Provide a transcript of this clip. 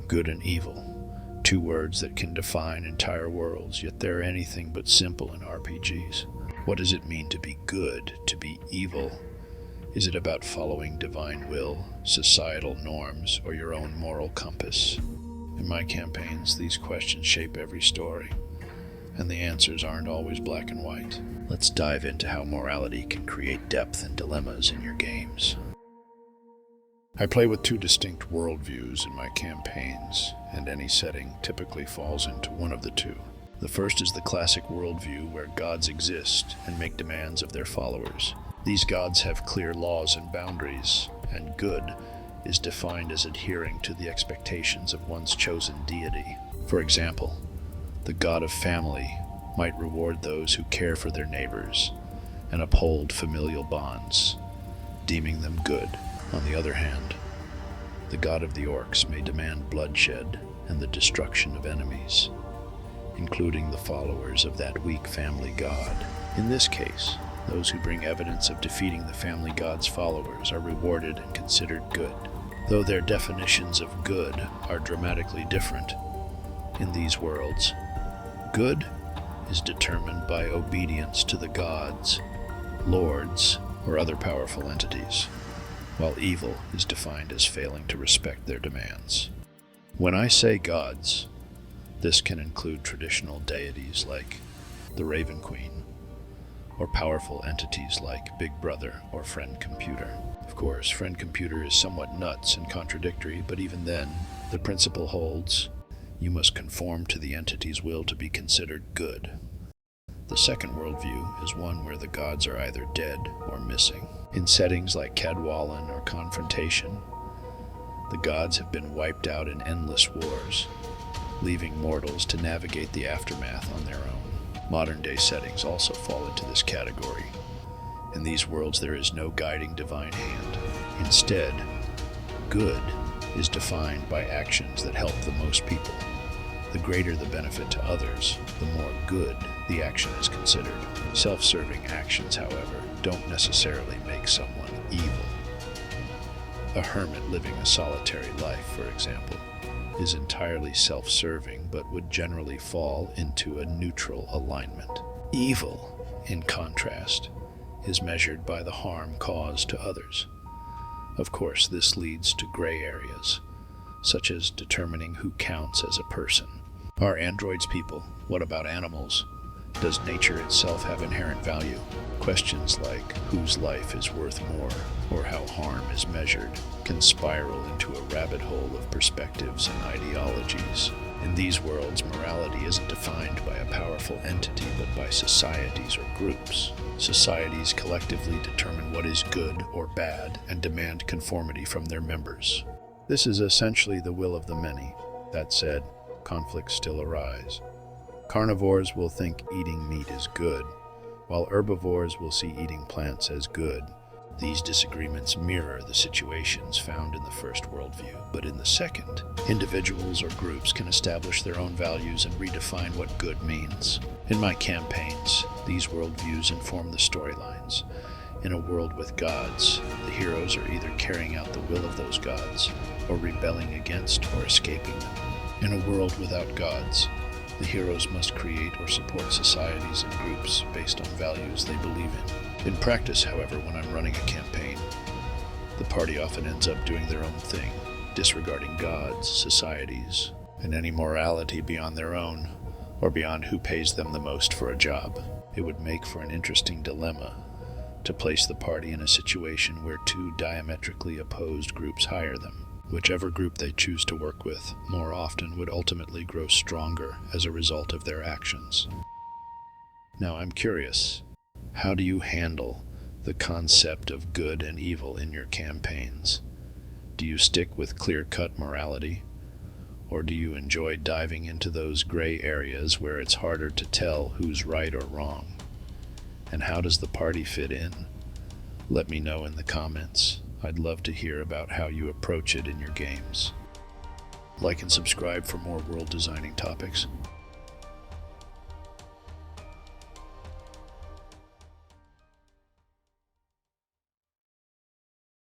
Good and evil, two words that can define entire worlds, yet they're anything but simple in RPGs. What does it mean to be good, to be evil? Is it about following divine will, societal norms, or your own moral compass? In my campaigns, these questions shape every story, and the answers aren't always black and white. Let's dive into how morality can create depth and dilemmas in your games. I play with two distinct worldviews in my campaigns, and any setting typically falls into one of the two. The first is the classic worldview where gods exist and make demands of their followers. These gods have clear laws and boundaries, and good is defined as adhering to the expectations of one's chosen deity. For example, the god of family might reward those who care for their neighbors and uphold familial bonds, deeming them good. On the other hand, the god of the orcs may demand bloodshed and the destruction of enemies, including the followers of that weak family god. In this case, those who bring evidence of defeating the family god's followers are rewarded and considered good, though their definitions of good are dramatically different. In these worlds, good is determined by obedience to the gods, lords, or other powerful entities, while evil is defined as failing to respect their demands. When I say gods, this can include traditional deities like the Raven Queen, or powerful entities like Big Brother or Friend Computer. Of course, Friend Computer is somewhat nuts and contradictory, but even then, the principle holds: you must conform to the entity's will to be considered good. The second worldview is one where the gods are either dead or missing. In settings like Cadwallon or Confrontation, the gods have been wiped out in endless wars, leaving mortals to navigate the aftermath on their own. Modern-day settings also fall into this category. In these worlds, there is no guiding divine hand. Instead, good is defined by actions that help the most people. The greater the benefit to others, the more good the action is considered. Self-serving actions, however, don't necessarily make someone evil. A hermit living a solitary life, for example, is entirely self-serving but would generally fall into a neutral alignment. Evil, in contrast, is measured by the harm caused to others. Of course, this leads to gray areas, such as determining who counts as a person. Are androids people? What about animals? Does nature itself have inherent value? Questions like whose life is worth more, or how harm is measured, can spiral into a rabbit hole of perspectives and ideologies. In these worlds, morality isn't defined by a powerful entity, but by societies or groups. Societies collectively determine what is good or bad and demand conformity from their members. This is essentially the will of the many. That said, conflicts still arise. Carnivores will think eating meat is good, while herbivores will see eating plants as good. These disagreements mirror the situations found in the first worldview, but in the second, individuals or groups can establish their own values and redefine what good means. In my campaigns, these worldviews inform the storylines. In a world with gods, the heroes are either carrying out the will of those gods, or rebelling against or escaping them. In a world without gods, the heroes must create or support societies and groups based on values they believe in. In practice, however, when I'm running a campaign, the party often ends up doing their own thing, disregarding gods, societies, and any morality beyond their own, or beyond who pays them the most for a job. It would make for an interesting dilemma to place the party in a situation where two diametrically opposed groups hire them. Whichever group they choose to work with more often would ultimately grow stronger as a result of their actions. Now, I'm curious, how do you handle the concept of good and evil in your campaigns? Do you stick with clear-cut morality, or do you enjoy diving into those gray areas where it's harder to tell who's right or wrong? And how does the party fit in? Let me know in the comments. I'd love to hear about how you approach it in your games. Like and subscribe for more world designing topics.